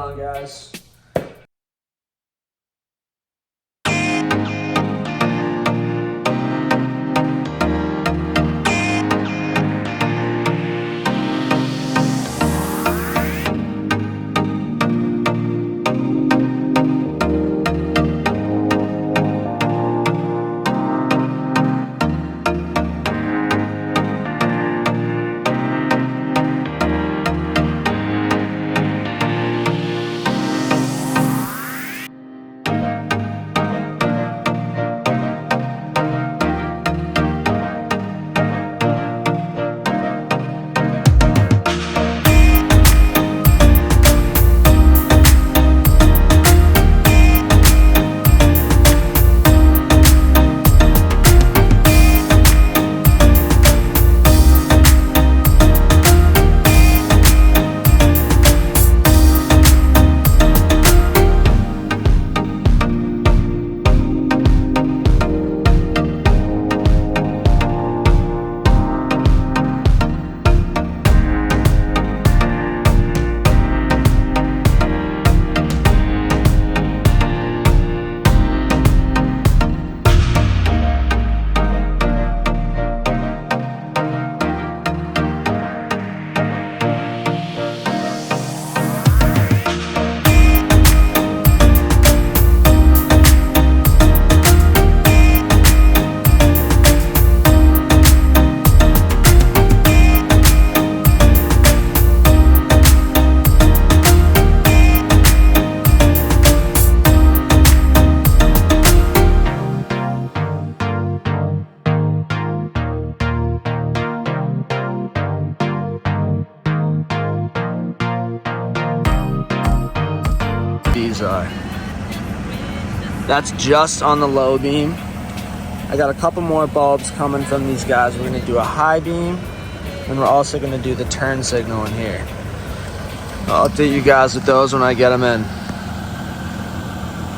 on, guys. These are. That's just on the low beam. I got a couple more bulbs coming from these guys. We're gonna do a high beam, and we're also gonna do the turn signal in here. I'll update you guys with those when I get them in.